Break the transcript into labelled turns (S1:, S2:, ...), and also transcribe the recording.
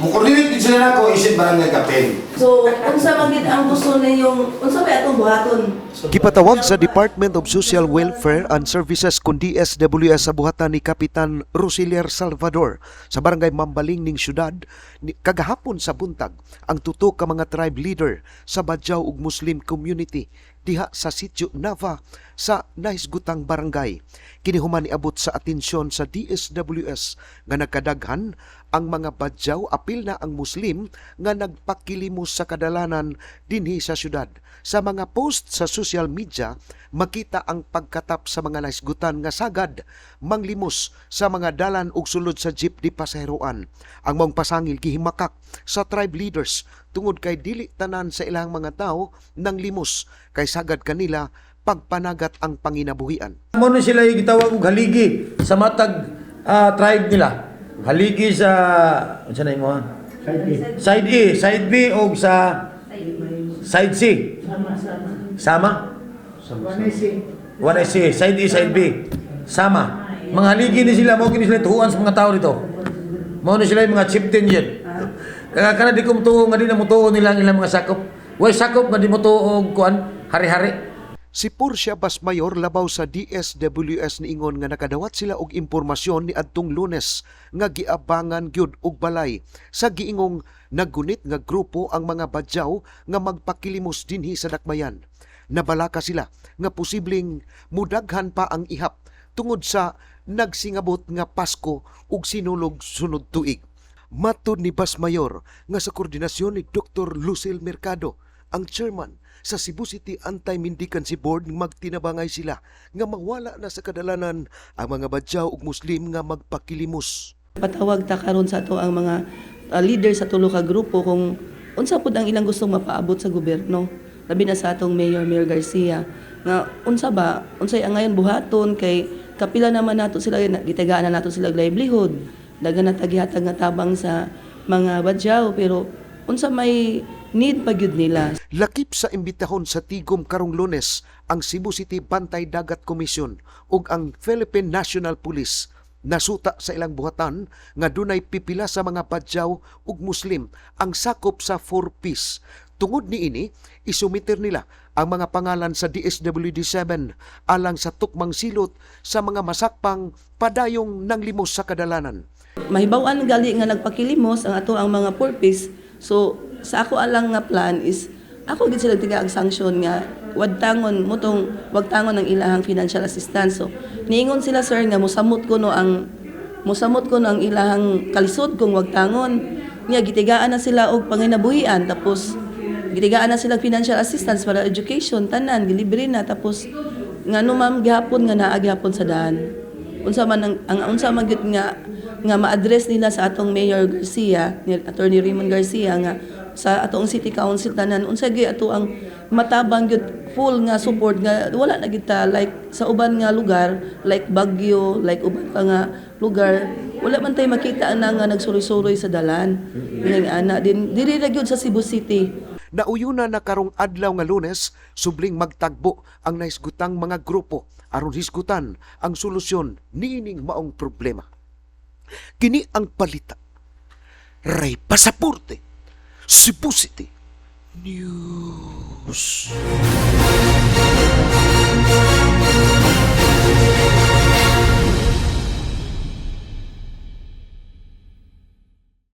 S1: Mukoordinate din sila na ko isip barangay kapel.
S2: So, unsa man gid ang gusto ninyong, unsa ba atong buhaton?
S3: Gipatawag sa Department of Social Welfare and Services kun DSWS sa buhatan ni Kapitan Rosilier Salvador sa barangay Mambaling ning syudad kagahapon sa buntag ang tutok ka mga tribe leader sa Badjaw ug Muslim community diha sa Sitio Nava sa nahisgutang barangay. Kini human niabot sa atensyon sa DSWS nga nagkadaghan ang mga Badjaw apil na ang Muslim nga nagpakilimos sa kadalanan dinhi sa syudad. Sa mga post sa social media, makita ang pagkatap sa mga naisgutan nga sagad manglimos sa mga dalan ug sulod sa jeep di pasaheroan. Ang mong pasangil gihimakak sa tribe leaders tungod kay dili tanan sa ilang mga tao nang limos kay sagad kanila pagpanagat ang panginabuhian.
S4: Mo na sila gitawag og haligi sa matag tribe nila. Haligi sa unsa na imo? Side A, side B o sa side C. Sama. 1C, side A, side B. Sama. Mga haligi ni sila mo kini sila tuhuan sa mga tao dito. Mao na sila yung mga chieftain diyan. Kana di ko mutuo nga di na mutuo nila ang ilang mga sakop. Way sakop nga di mutuo og kuan hari-hari.
S3: Si Porcia Basmayor labaw sa DSWS niingon nga nakadawat sila og impormasyon ni adtong Lunes nga giabangan gyud og balay sa giingong naggunit nga grupo ang mga Badjaw nga magpakilimos dinhi sa Dakbayan. Nabalaka sila nga posibleng mudaghan pa ang ihap tungod sa nagsingabot nga Pasko ug sinulog sunod tuig. Matud ni Basmayor nga sa koordinasyon ni Dr. Lucille Mercado, ang chairman sa Cebu City Anti-Mendicancy Board, magtinabangay sila nga mawala na sa kadalanan ang mga Badjaw ug Muslim nga magpakilimos.
S2: Patawag ta karon sa ato ang mga leader sa tulo ka grupo kung unsa pud ang ilang gustong mapaabot sa gobyerno. Labi na sa atong Mayor Garcia nga unsay ang ngayon buhaton kay kapila naman nato sila gitagaan na nato sila livelihood. Dagan na tagihatag nga tabang sa mga Badjaw pero unsa may need pa gyud nila.
S3: Lakip sa imbitahon sa tigom karong Lunes ang Cebu City Bantay Dagat Commission ug ang Philippine National Police nasuta sa ilang buhatan nga dunay pipila sa mga Badjaw ug Muslim ang sakop sa 4Ps. Tungod niini, isumiter nila ang mga pangalan sa DSWD-7 alang sa tukmang silot sa mga masakpang padayong nanglimos sa kadalanan.
S2: Mahibaw-an gali nga nagpakilimos ang ato ang mga purpose. So sa ako alang nga plan is ako gid sila tiga ang sanction nga wag tangon ang ilahang financial assistance. So niingon sila sir nga mosamot ko no ang ilahang kalisod kung wag tangon nga gitigaan na sila og panginabuhian tapos gitigaan na sila financial assistance para education tanan gilibre na tapos nga no ma'am gihapon nga naa gihapon sa daan. Unsa man gyud nga ma-address nila sa atong Mayor Garcia, ni Attorney Raymond Garcia nga sa atong City Council tanan unsa gyud ato ang matabang gyud full nga support nga wala na gid ta like sa uban nga lugar like Baguio, like uban pa nga lugar wala man tay makita na nga nagsuroy-suroy sa dalan. Ning ana diri ra gyud sa Cebu City.
S3: Nauyuna na karong adlaw nga Lunes, subling magtagbo ang naisgutang mga grupo aron hisgutan ang solusyon niining maong problema. Kini ang balita. Ray Pasaporte, Cebu City News.